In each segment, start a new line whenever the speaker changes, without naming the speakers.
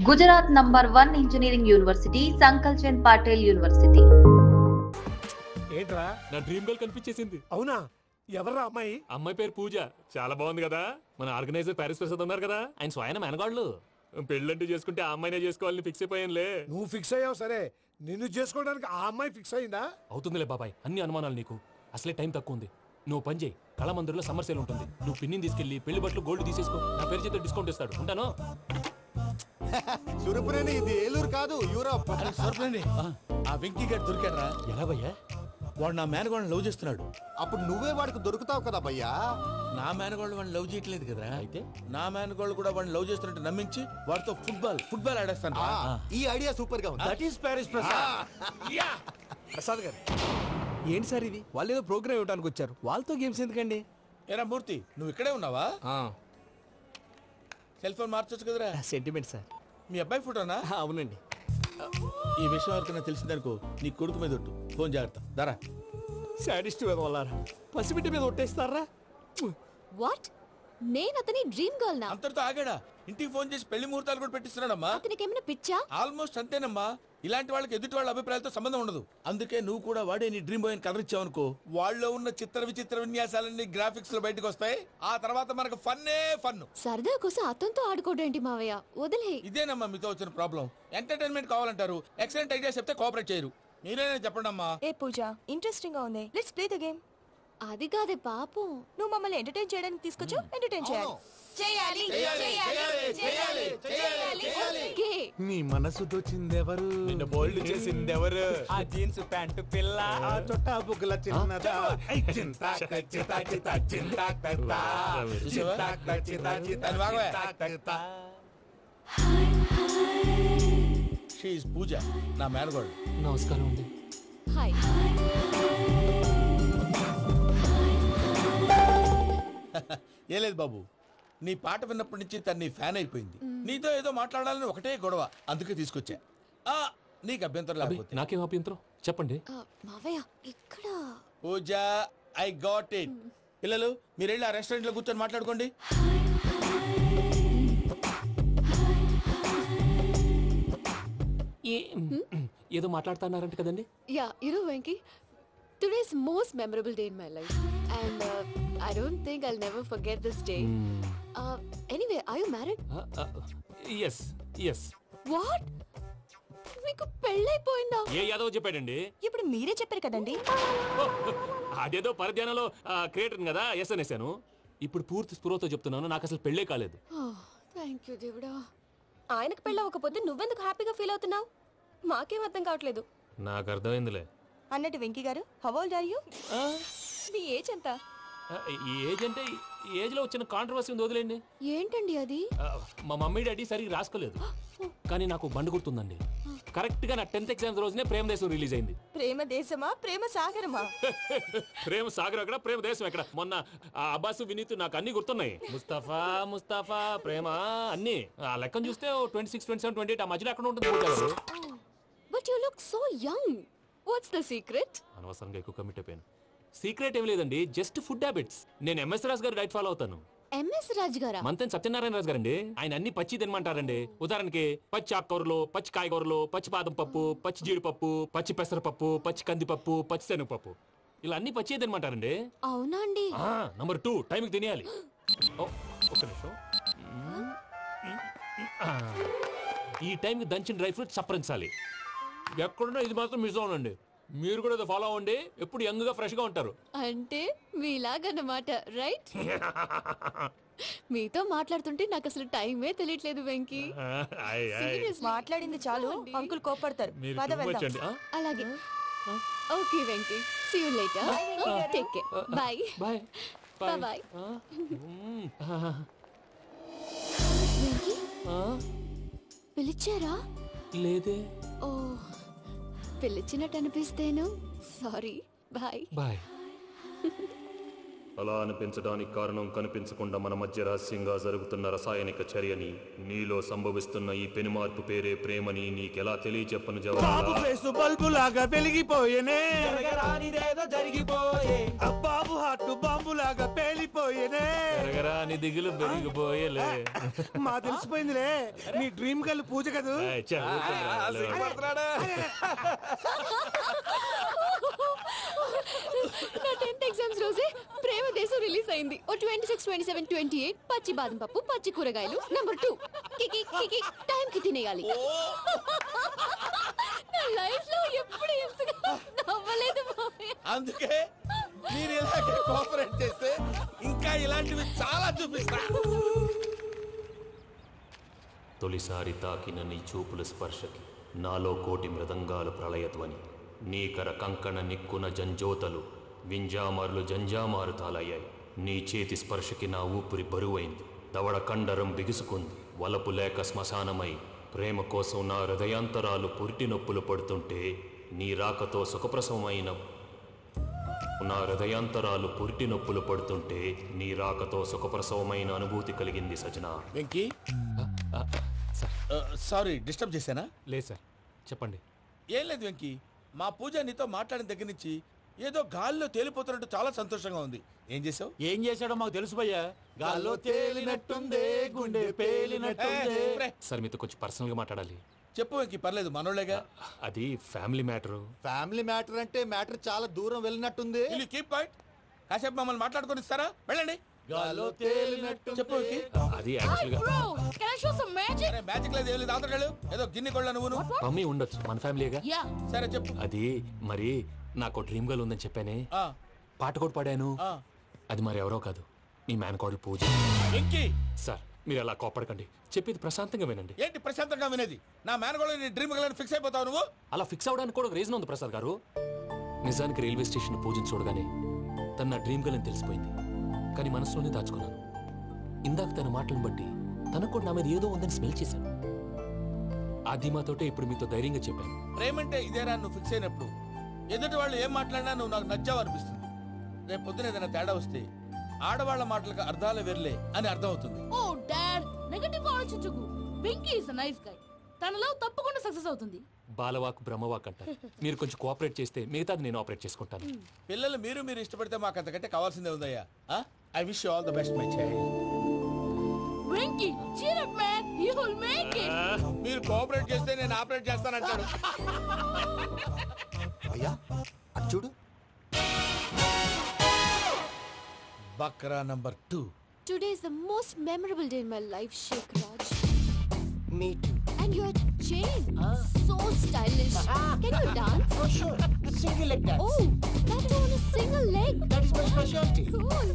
Gujarat #1 engineering university Sankalchand Patel university.
ఏంట్రా
నా dream girl కనిపించేసింది.
అవునా? ఎవర్రా అమ్మాయి?
అమ్మాయి పేరు పూజ. చాలా బాగుంది కదా. మన ఆర్గనైజర్ ప్యారిస్ ప్రసాద్ ఉన్నారు కదా, ఆయన స్వయం మెనగాళ్ళు. పెళ్ళంటూ చేసుకుంటే ఆ అమ్మాయినే చేసుకోవాలని ఫిక్స్ అయిపోయానులే.
నువ్వు ఫిక్స్ అయ్యావు సరే, నిన్ను చేసుకోవడానికి ఆ అమ్మాయి ఫిక్స్ అయిందా?
అవుతుందిలే బాబాయ్, అన్ని అనుమానాలు నీకు. అసలే టైం తక్కువ ఉంది. నువ్వు పని చేయి, కళామందిర్లో సమ్మర్ సేల్ ఉంటుంది. నువ్వు పిన్నిని తీసుకెళ్లి పెళ్లి బట్టలు గోల్డ్ తీసేసుకో. నా పేరు చేత డిస్కౌంట్ ఇస్తాడు. ఉంటాను.
సురపురేని, ఇది ఏలూరు కాదు, యూరోప్.
సురపురేని, ఆ వెంకీ గారు దొరికాడరా?
ఎలా భయ్యా?
వాడు నా మేనగోళ్ళని లవ్ చేస్తున్నాడు.
అప్పుడు నువ్వే వాడికి దొరుకుతావు కదా భయ్యా.
నా మేనగోళ్ళు వాడిని లవ్ చేయట్లేదు కదరా.
అయితే
నా మేనగోళ్ళు కూడా వాడిని లవ్ చేస్తున్నట్టు నమ్మించి వాడితో ఫుట్బాల్ ఆడేస్తాను.
ఈ ఐడియా సూపర్ గా ఉంది.
That is Paris Prasad.
Prasad గారు, ఏంటి సార్ ఇది? వాళ్ళు ఏదో ప్రోగ్రామ్ ఇవ్వడానికి వచ్చారు, వాళ్ళతో గేమ్స్ ఎందుకండి?
ఏరా మూర్తి, నువ్వు ఇక్కడే ఉన్నావా? సెల్ ఫోన్ మార్చొచ్చు కదరా.
Sentiment sir.
మీ అబ్బాయి ఫోటోనా?
అవునండి.
ఈ విషయం ఎవరికైనా తెలిసిందనుకో, నీ కొడుకు మీద ఒట్టు. ఫోన్ జాగ్రత్త. దారా.
సాడిస్ట్ మీద వాళ్ళారా, పసిబిడ్డ మీద ఒట్టేస్తారా?
వాట్? నేను అతని డ్రీమ్ గర్ల్ నా?
అంతటితో ఆగాడా? ఇంటికి ఫోన్ చేసి పెళ్లి ముహూర్తాలు కూడా పెట్టిస్తున్నాడమ్మా.
అతనికి ఏమైనా పిచ్చా?
ఆల్మోస్ట్ అంతేనమ్మా. ఇలాంటి వాళ్ళకి ఎదుటి వాళ్ళ అభిప్రాయాలతో సంబంధం ఉండదు. అందుకే నువ్వు కూడా వాడే నీ డ్రీమ్ బాయ్ కలర్ ఇచ్చావనుకో, వాళ్ళలో ఉన్న చిత్ర విచిత్ర విన్యాసాలన్నీ గ్రాఫిక్స్ లో బయటకు వస్తాయి. ఆ తర్వాత మనకు ఫన్నే ఫన్.
సరదా కోసం అతనితో ఆడుకోడేంటి మావయ్య? వదిలే.
ఇదేనమ్మా మీతో వచ్చిన ప్రాబ్లం. ఎంటర్టైన్మెంట్ కావాలంటారు, ఎక్సలెంట్ ఐడియా చెప్తే కోఆపరేట్ చేయరు. మీరేనా చెప్పండి అమ్మా.
ఏ పూజ, ఇంట్రెస్టింగ్ గా ఉంది, లెట్స్ ప్లే ద గేమ్.
అది కాదే పాపం.
నువ్వు మమ్మల్ని ఎంటర్టైన్ చేయడానికి తీసుకొచ్చు, ఎంటర్టైన్ చేయాలి.
ఓకే.
నీ మనసు దోచిందెవరు?
నిన్ను బోల్డ్ చేసిందెవరు?
ఆ జీన్స్ ప్యాంటు పిల్ల, ఆ చుట్టా బుగ్గల చిన్నదా.
షీ ఈజ్ పూజ, నా మేనగోడు.
నమస్కారం అండి.
హాయ్.
ఏ లేదు బాబు, నీ పాట విన్నప్పటి నుంచి తను నీ ఫ్యాన్ అయిపోయింది. నీతో ఏదో మాట్లాడాలని ఒకటే గొడవ, అందుకే తీసుకొచ్చా. నీకు అభ్యంతరం లేకపోతే.
నాకేం అభ్యంతరం చెప్పండి.
మావయ్య ఇక్కడ.
పూజ, ఐ గాట్ ఇట్. పిల్లలు, మీరు వెళ్ళి ఆ రెస్టారెంట్ లో కూర్చొని మాట్లాడుకోండి.
ఏదో మాట్లాడుతున్నారంట కదండి.
Yeah, Venky, today's most memorable day in my life, and I don't think I'll never forget this day. Anyway, are you married?
yes.
What? మీకు పెళ్ళైపోయిందా?
ఏ యాదవ్ చెప్పాడండి?
ఇప్పుడు మీరే చెప్పారు కదండి.
అదేదో పరధ్యానంలో క్రియేటర్ కదా, ఎస్ అనేసాను. ఇప్పుడు పూర్తి స్పృహతో చెప్తున్నాను, నాకు అసలు పెళ్ళే కాలేదు.
థ్యాంక్ యూ దేవుడా.
ఆయనకు పెళ్ళవకపోతే నువ్వెందుకు హ్యాపీగా ఫీల్ అవుతున్నావు? మాకేం అర్థం కావట్లేదు.
నాకు అర్థమైందిలే.
అన్నట్టు వెంకీ గారు, హౌ ఓల్డ్ ఆర్ యు? మీ ఏజ్ ఎంత?
ఏజ్ అంటే ఏజ్ లో వచ్చిన కాంట్రవర్సీ ఉంది, వదిలేండి.
ఏంటండి అది?
మా మమ్మీ డాడీ సరిగ్గా రాసుకోలేదు, కానీ నాకు బండి గుర్తుందండి. కరెక్ట్ గా నా 10th ఎగ్జామ్స్ రోజునే ప్రేమ దేశం రిలీజ్ అయింది.
ప్రేమ దేశమా, ప్రేమ సాగరమా?
ప్రేమ సాగర్ అక్కడ, ప్రేమ దేశం ఎక్కడ? మొన్న అబ్బాసు వినీత్ నాకు అన్ని గుర్తున్నాయి. ముస్తఫా ప్రేమ అన్ని ఆ లెక్కను చూస్తే 26, 27, 28 ఆ మధ్యలో అక్కడ ఉంటుంది.
But you look so young. What's the secret?
అనవసరంగా ఎక్కువ కమిట్ అయిపోయాను. సీక్రెట్ ఏం లేదండి, జస్ట్ ఫుడ్ హ్యాబిట్స్. నేను ఎంఎస్ రాజ్ గారు డైట్ ఫాలో అవుతాను.
ఎంఎస్ రాజ్ గారా?
మంతెన్ సత్యనారాయణ రాజు గారండి. ఆయన అన్ని పచ్చి తినమంటారండి. ఉదాహరణకి పచ్చి ఆకుకూరలు, పచ్చి కాయగూరలు, పచ్చి బాదం పప్పు, పచ్చి జీడిపప్పు, పచ్చి పెసరపప్పు, పచ్చి కందిపప్పు, పచ్చి శనగపప్పు, ఇలా అన్ని పచ్చి తినమంటారండి.
అవునా అండి?
నంబర్ 2, టైంకి తినేయాలి. ఒక్క నిమిషం. ఈ టైంకి దంచిన డ్రై ఫ్రూట్స్ సప్పరించాలి. ఎక్కడున్నా ఇది మాత్రం మిస్ అవునండి. మీరు కూడా ఇది ఫాలో అవ్వండి, ఎప్పుడు యంగ్ గా ఫ్రెష్ గా ఉంటారు.
అంటే మీలాగన్నమాట, రైట్? మీతో మాట్లాడుతుంటే నాకు అసలు టైమే తెలియట్లేదు వెంకీ.
మాట్లాడింది చాలు, అంకుల్ కోపడతారు. పద వెళ్దాం.
అలాగే. Okay Venky, see you later. Take care. Bye
bye
bye. Venky, పిలిచారా?
లేదే.
ఓ, పిలిచినట్టు అనిపిస్తేను. సారీ. Bye
bye. అలా అనిపించడానికి కారణం కనిపించకుండా మన మధ్య రహస్యంగా జరుగుతున్న రసాయనిక చర్యని, నీలో సంభవిస్తున్న ఈ పెనుమార్పు పేరే ప్రేమని నీకెలా తెలియచెప్పను జవాబు.
బల్బు లాగా వెలిగిపోయేనే, జరిగిపోయే బాబు హార్ట్ బాంబు లాగా పేలిపోయేనే.
నీ దిగులు పెరిగిపోయేలే.
మా తెలిసిపోయిందిలే, నీ డ్రీమ్ గర్ల్ పూజ కదూ.
నా 10th ఎగ్జామ్స్ రోజే ప్రేమ దేశం రిలీజ్ అయింది. ఓ 26, 27, 28 పచ్చి బాదం పప్పు, పచ్చి కూరగాయలు. నెంబర్ 2 కికి కికి టైం కి తినేయాలి. నా లైఫ్ లో ఎప్పుడు ఇంతగా నవ్వలేదు మామయ్య.
అందుకే మీరు ఇలాగే కోఆపరేట్ చేస్తే ఇంకా ఇలాంటివి చాలా చూపిస్తా.
తొలిసారి తాకిన నీ చూపుల స్పర్శకి నాలో కోటి మృదంగాలు ప్రళయధ్వని. నీకర కంకణ నిక్కున జంజోతలు వింజామారులు జంజామారు తాలయ్యాయి. నీ చేతి స్పర్శకి నా ఊపిరి బరువైంది. దవడ కండరం బిగుసుకుంది. వలపు లేక శ్మశానమై ప్రేమ కోసం నా హృదయాంతరాలు పురిటి నొప్పులు పడుతుంటే నీ రాకతో సుఖప్రసవమైన నా హృదయాంతరాలు పురిటి నొప్పులు పడుతుంటే నీ రాకతో సుఖప్రసవమైన అనుభూతి కలిగింది సజనా.
వెంకీ, సారీ డిస్టర్బ్ చేశానా?
లేదు సార్, చెప్పండి.
ఏం లేదు వెంకీ, మా పూజ నీతో మాట్లాడిన దగ్గర నుంచి ఏదో గాల్లో తేలిపోతున్నట్టు చాలా సంతోషంగా ఉంది. ఏం చేసావు?
ఏం చేశాడో మాకు తెలుసు భయ్యా. గాల్లో తేలినట్టుందే, గుండె పేలినట్టుందే.
సార్ మీతో కొంచెం పర్సనల్గా మాట్లాడాలి.
చెప్పు వెంకీ, పర్లేదు మనోళ్ళేగా.
అది ఫ్యామిలీ మ్యాటరు.
ఫ్యామిలీ మ్యాటర్ అంటే మ్యాటర్ చాలా దూరం వెళ్ళినట్టుంది.
Will you keep quiet? కాసేపు మమ్మల్ని మాట్లాడుకొని ఇస్తారా? వెళ్ళండి.
గాల్లో తేలినట్టు
చెప్పు వెంకీ.
అది యాక్చువల్గా
Can I show some magic?
అరే మ్యాజిక్ లేదు, ఏం లేదు. ఆతడాలు ఏదో గిన్నె కొళ్ళ నువ్వును.
మమ్మీ ఉండొచ్చు, మన ఫ్యామిలీగా.
Yeah.
సరే చెప్పు.
అది మరి నాకు డ్రీమ్ గర్ల్ ఉందని చెప్పానే,
ఆ,
పాట కూడా పాడాను.
ఆ.
అది మరి ఎవరో కాదు, మీ మేనకోడలు పూజ.
వెంకీ,
సార్ మీరు అలా కోపడకండి, చెప్పేది ప్రశాంతంగా వినండి.
ఏంటి ప్రశాంతంగా వినేది? నా మేనగోళ్ళు నీ డ్రీమ్ గలని ఫిక్స్ అయిపోతావు నువ్వు.
అలా ఫిక్స్ అవడానికి కూడా ఒక రీజన్ ఉంది ప్రసాద్ గారు. నిజానికి రైల్వే స్టేషన్ పూజను చూడగానే తన నా డ్రీమ్ గర్ల్ అని తెలిసిపోయింది. కానీ మనసులోనే దాచుకున్నాను. ఇందాక తన మాటలను బట్టి తనకు కూడా నా మీద ఏదో ఉందని స్మెల్ చేశాను. ఆ ధీమాతోటే ఇప్పుడు మీతో ధైర్యంగా చెప్పాను.
ప్రేమంటే ఇదేరా నువ్వు ఫిక్స్ అయినప్పుడు ఎదుటి వాళ్ళు ఏం మాట్లాడినా నువ్వు నాకు నచ్చావు అనిపిస్తుంది. రేపు పొద్దున ఏదైనా తేడా వస్తే ఆడవాళ్ల మాటలకు అర్థాలు వెర్లే అని అర్థం అవుతుంది.
ఓ డాడ్, నెగటివ్ ఆలోచించకు. Venky is nice guy. తన లవ్ తప్పకుండా సక్సెస్ అవుతుంది.
బాలవాక్ బ్రహ్మవాక్ అంటారు. మీరు కొంచెం కోఆపరేట్ చేస్తే మిగతాది నేను ఆపరేట్ చేసుకుంటాను.
పిల్లలు మీరు ఇష్టపడితే మాకు అంతకంటే కావాల్సిందే ఉందయ్యా. I wish you all the best my child.
Venky, cheer up man, you will make it.
మీరు కోఆపరేట్ చేస్తే నేను ఆపరేట్ చేస్తానంటాడు.
అయ్యా అటు చూడు.
Bakra number 2.
Today is the most memorable day in my life, Sheikh Raj.
Me too.
And your chain, so stylish. Can you dance?
Oh sure. Single leg dance.
Oh, that too on a single leg.
That is my specialty.
Cool.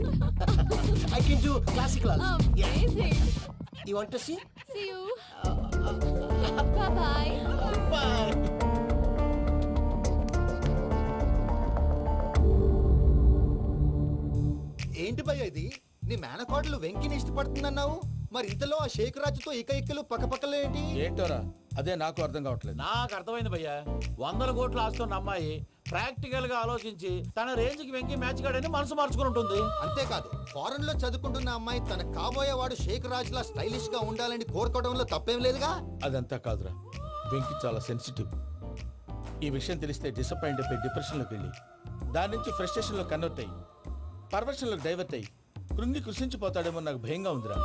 I can do classical also.
Amazing.
You want to see?
See you. Bye-bye.
Bye.
ఏంటి భయ్య ఇది? నీ మేనకోడలు వెంకిని ఇష్టపడుతుందన్నావు, మరి ఇంతలో ఆ షేక్ రాజుతో ఇకలు పక్కపక్కలు ఏంటి?
ఏంటోరా, అదే నాకు అర్థం కావట్లేదు.
నాకు అర్థమైంది భయ్యా. 100 కోట్లు ఆస్తున్న అమ్మాయి ప్రాక్టికల్ గా ఆలోచించి తన రేంజ్ కి వెంకి మ్యాచ్ కాడని మనసు మార్చుకుని ఉంటుంది.
అంతేకాదు, ఫారెన్ లో చదువుకుంటున్న అమ్మాయి తన కాబోయేవాడు షేక్ రాజ్ లా స్టైలిష్ గా ఉండాలని కోరుకోవడంలో తప్పేం లేదుగా.
అదంతా కాదురా, వెంకి చాలా సెన్సిటివ్. ఈ విషయం తెలిస్తే డిసప్పాయింట్ అయిపోయి డిప్రెషన్లోకి వెళ్ళి దాని నుంచి ఫ్రస్ట్రేషన్లో కన్వర్ట్ అయ్యి పర్వర్షన్లోకి డైవర్ట్ అయ్యి కృంగి కృషించిపోతాడేమో నాకు భయంగా ఉందిరా.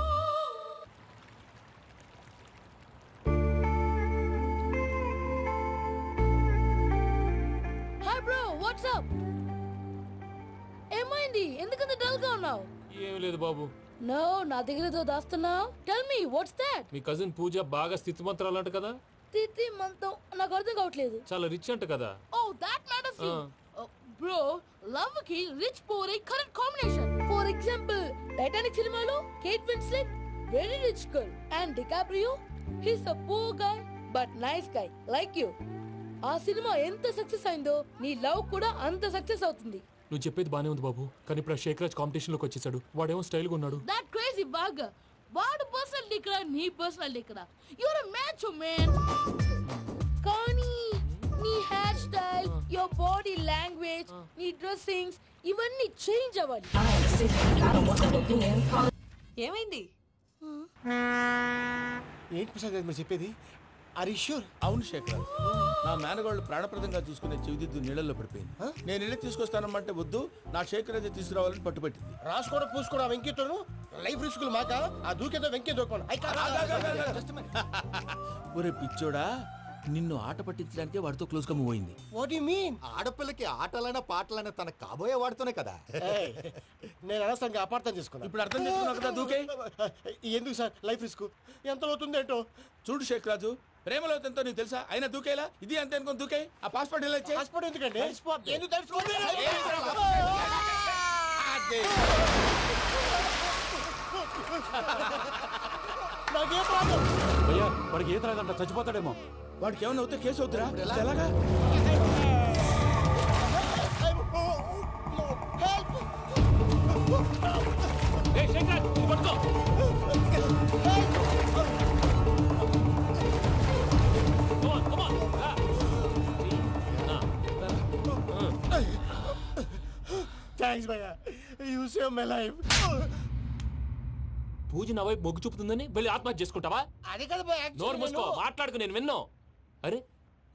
Hi bro, what's up? ఏమైంది? ఎందుకంత డల్ గా ఉన్నావు?
ఏం లేదు బాబు.
నో, నా దగ్గర ఏదో దాస్తున్నావు. Tell me what's that?
మీ కజిన్ పూజ బాగా స్థితిమంతరాలు అంట కదా.
తిత్తి మంతం నాకు అర్థం కావట్లేదు.
చాలా రిచ్ అంట కదా.
Oh that matters you. Bro, love కి rich poor a correct combination. For example, Titanic సినిమాలో Kate Winslet very rich girl and DiCaprio he is a poor guy but nice guy like you. ఆ సినిమా ఎంత success అయిందో నీ love కూడా అంత success అవుతుంది.
నువ్వు చెప్పేది బానే ఉంది బాబు, కానీ ఇప్పుడు షేక్ రాజ్ కాంపిటీషన్ లోకి వచ్చేసాడు. వాడేమో స్టైల్ గా ఉన్నాడు.
That crazy bag. వాడు పర్సనల్ ఇక్కడ, నీ పర్సనల్ ఇక్కడ. You are a match man. కానీ నీ hair style, your body language, నీ ఈ డ్రెస్సింగ్స్ ఇవన్నీ చేంజ్ అవ్వాలి.
ఏమైంది?
ఏంటి ప్రసాద్ గారు మీరు చెప్పేది? Are you sure?
అవును శేఖర్, నా మేనగాళ్ళు ప్రాణప్రదంగా చూసుకునే చెవిదిద్దు నీళ్ళల్లో పడిపోయింది. నేను ఇల్లు తీసుకొస్తానమ్మంటే వద్దు, నా శేఖర్ అయితే తీసుకురావాలని పట్టుబట్టింది.
రాసుకోవడం పూసుకోవడం వెంకీతోను లైఫ్ రిస్కులు మాక. ఆ దూకేదో వెంకీ దూకోను.
ఒరే పిచ్చోడా, నిన్ను ఆట పట్టించడానికి వాడితో క్లోజ్ గా మూవ్ అయింది.
What you mean?
ఆడపిల్లకి ఆటలైనా పాటలైనా తన కాబోయే వాడుతూనే కదా.
నేను అనవసరంగా అపార్థం చేసుకున్నాను.
ఇప్పుడు అర్థం చేసుకున్నావు కదా దూకే.
ఎందుకు సార్ లైఫ్ రిస్క్ ఎంత అవుతుంది ఏంటో?
చూడు శేఖ్ రాజు, ప్రేమలో ఎంతో నీకు తెలుసా? అయినా దూకేలా ఇది అంతే అనుకుని దూకే. ఆ పాస్పోర్ట్ ఇలా ఇచ్చే.
పాస్పోర్ట్ ఎందుకండి? ఎందుకు తెలుసుకోండి? నాకే ప్రాబ్లం.
భయ్యా వాడికి ఈత రాదంట, చచ్చిపోతాడేమో.
వాడికి ఏమన్నా అవుతే కేసు అవుతురా? ఎలాగా?
ఏయ్, శేఖర్, ఇది పట్టుకో. Come on, come on.
Thanks భయ్యా, యు సేవ్ మై లైఫ్.
పూజ నా వైపు మొగ్గు చూపుతుందని వెళ్ళి ఆత్మహత్య చేసుకుంటావా?
అది కదా భయ్యా.
నోరు మూసుకో, మాట్లాడుకు, నేను విన్నో. అరే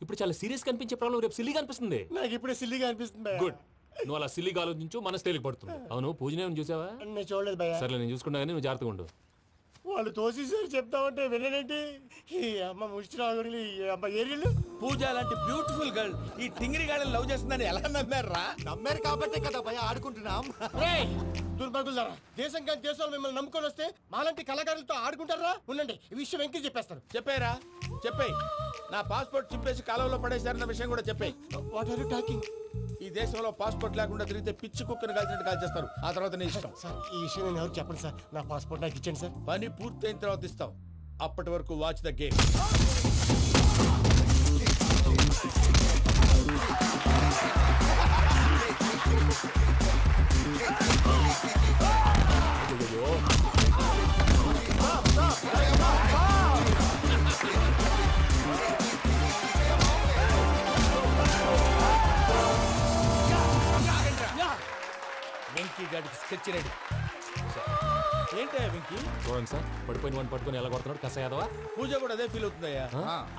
ఇప్పుడు చాలా సీరియస్ కనిపించే ప్రాబ్లం రేపు సిల్లీగా అనిపిస్తుంది.
నాకు ఇప్పుడే సిల్లీగా అనిపిస్తుంది భయ్యా.
గుడ్, నువ్వు అలా సిల్లీగా ఆలోచించు, మనసు తేలిక పడుతుంది. అవును పూజనే చూసావా?
నేను చూడలేదు భయ్యా.
సర్లే నేను చూసుకుంటా కానీ నువ్వు జాగ్రత్తగా ఉండు.
వాళ్ళు తోసేసారు చెప్తామంటే విననేంటి? ఈ అమ్మ ముష్టిరాగుడి అమ్మ ఏరియలు.
పూజ లాంటి బ్యూటిఫుల్ గర్ల్ ఈ టింగిరి గాడిని లవ్ చేస్తుందని ఎలా నమ్మారా?
నమ్మారు కాబట్టే కదా భయ ఆడుకుంటున్నాం.
దుర్భగులారా, దేశం కానీ దేశాలు మిమ్మల్ని నమ్ముకొని వస్తే మాలాంటి కళాకారులతో ఆడుకుంటారా? ఉండండి, ఈ విషయం వెంకీ చెప్పేస్తారు.
చెప్పారా? చెప్పేయ్. నా పాస్పోర్ట్ చింపేసి కాలంలో పడేశారన్న విషయం కూడా చెప్పేయ్.
What are you talking?
ఈ దేశంలో పాస్పోర్ట్ లేకుండా తిరిగితే పిచ్చి కుక్కను కాల్చినట్టు కాల్చేస్తారు. ఆ తర్వాత నీ ఇష్టం.
సార్ ఈ విషయం నేను ఎవరు చెప్పండి సార్. నా పాస్పోర్ట్ నాకు ఇచ్చండి సార్.
పని పూర్తయిన తర్వాత ఇస్తాం. అప్పటి వరకు వాచ్ ద గేమ్. వెంకీ గాడికి స్కెచ్ రెడీ. ఏంటయ్యా వెంకీ?
చూడండి సార్, పడిపోయిన వాడిని పట్టుకొని ఎలా కొడుతున్నాడు కస యాదవా.
పూజ కూడా అదే ఫీల్ అవుతుందయ్యా.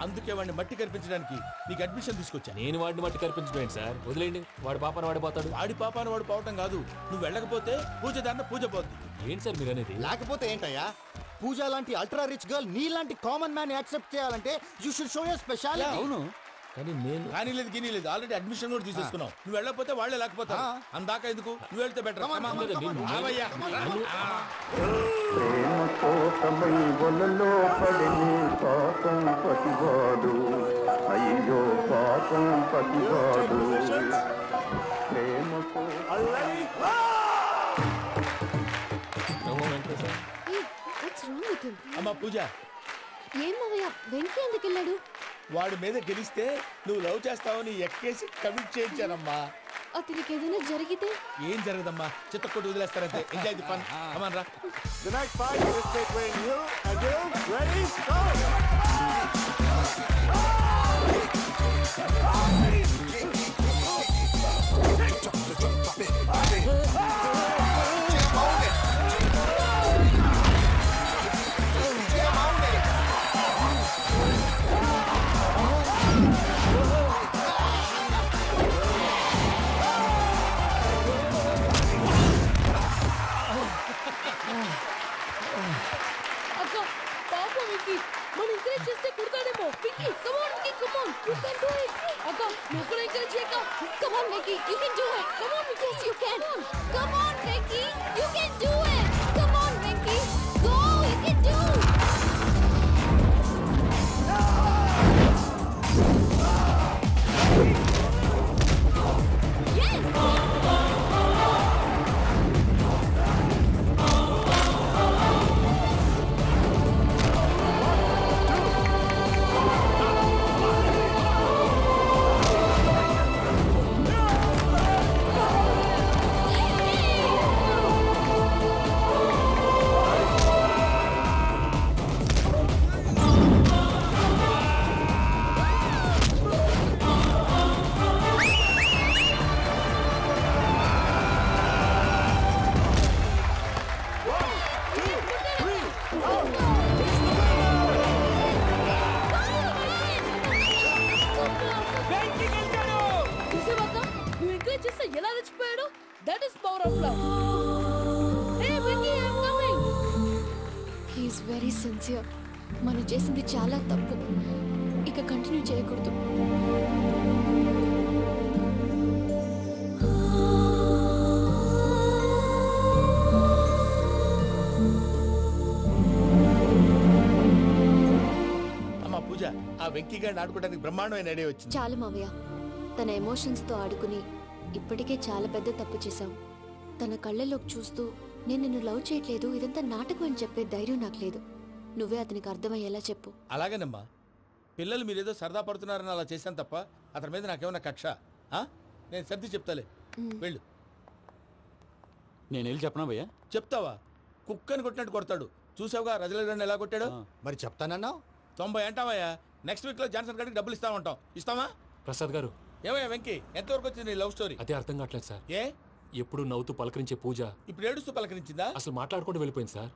అందుకే వాడిని మట్టి కనిపించడానికి నీకు అడ్మిషన్ తీసుకొచ్చా.
నేను వాడిని మట్టి కనిపించడం ఏంటి సార్? వదిలేండి, వాడి పాపను వాడిపోతాడు.
వాడి పాపాను వాడు పోవటం కాదు, నువ్వు వెళ్ళకపోతే పూజ దాన్న పూజ పోద్ది.
ఏంటి సార్ మీరు అనేది?
లేకపోతే ఏంటయ్యా? పూజ లాంటి అల్ట్రా రిచ్ గర్ల్ నీ లాంటి కామన్ మ్యాన్ యాక్సెప్ట్ చేయాలంటే you should show your speciality.
అవును,
కానీ నేను
కానీ లేదు గిని లేదు, ఆల్రెడీ అడ్మిషన్ కూడా తీసేసుకున్నావు. నువ్వు వెళ్ళకపోతే వాళ్ళే లేకపోతారు. అందాక ఎందుకు, నువ్వు వెళ్తే బెటర్. అమ్మా పూజ,
ఏం మావయ్య, వెంకీ ఎందుకు వెళ్ళాడు?
వాడి మీద గెలిస్తే నువ్వు లవ్ చేస్తావని ఎక్కేసి కమిట్ చేయించానమ్మా.
అతనికి ఏదైనా జరిగితే?
ఏం జరగదమ్మా, చిత్తకొట్టు వదిలేస్తారంటే. Enjoy the fun. కమాన్ రా.
The next fight is between you and you. Ready? Go!
అక్క పాప విక్కీ, మనం ఎంకరేజ్ చేస్తే కుడతాడేమో. Vicky come on, Vicky come on, you can do it. అక్క నువ్వు కూడా ఎంకరేజ్ చేయక.
Come on, Vicky, you can do it. Come on, Vicky, yes, you can. Come on, Vicky, you can do it. Come on, Vicky, go, you can do it. Yes. మనం చేసింది చాలా తప్పు, ఇక continue చేయకూడదు.
అమ్మా పూజ, ఆ వెంకీ గారిని ఆడుకోవడానికి బ్రహ్మాండమైన ఐడియా వచ్చింది.
చాలు మావయ్య, తన ఎమోషన్స్తో ఆడుకుని ఇప్పటికే చాలా పెద్ద తప్పు చేశావు. తన కళ్ళల్లోకి చూస్తూ నేను నిన్ను లవ్ చేయట్లేదు, ఇదంతా నాటకం అని చెప్పే ధైర్యం నాకు లేదు. నువ్వే అతనికి అర్థమయ్యేలా చెప్పు.
అలాగేనమ్మా, పిల్లలు మీరేదో సరదా పడుతున్నారని అలా చేశాను తప్ప అతని మీద నాకేమన్నా కక్ష? నేను సర్ది చెప్తాలే, వెళ్ళు.
నేను వెళ్ళి చెప్పనా భయ్యా?
చెప్తావా? కుక్కని కొట్టినట్టు కొడతాడు. చూసావుగా రజలగడ్డని ఎలా కొట్టాడు?
మరి చెప్తానన్నావు.
90 అంటావయ్యా. నెక్స్ట్ వీక్ లో జాన్సన్ గారికి డబ్బులు ఇస్తామంటాం. ఇస్తావా?
ప్రసాద్ గారు,
ఏమయ్యా వెంకీ, ఎంతవరకు వచ్చింది నీ లవ్ స్టోరీ?
అదే అర్థం కావట్లేదు సార్.
ఏ
ఎప్పుడు నవ్వుతూ పలకరించే పూజ
ఇప్పుడు ఏడుస్తూ పలకరించిందా?
అసలు మాట్లాడుకుంటూ వెళ్ళిపోయింది సార్.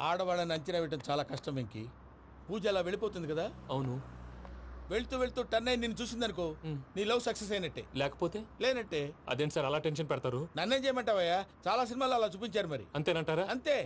ఆడవాళ్ళని అంచనా వేయటం చాలా కష్టం వెంకీ. పూజ అలా వెళ్ళిపోతుంది కదా.
అవును.
వెళ్తూ వెళ్తూ టర్న్ అయి నిన్ను చూసిందనుకో, నీ లవ్ సక్సెస్ అయినట్టే.
లేకపోతే
లేనట్టే.
అదేంటి సార్ అలా టెన్షన్ పెడతారు?
నన్నేం చేయమంటావయ్యా? చాలా సినిమాలు అలా చూపించారు మరి.
అంతేనంటారా?
అంతే.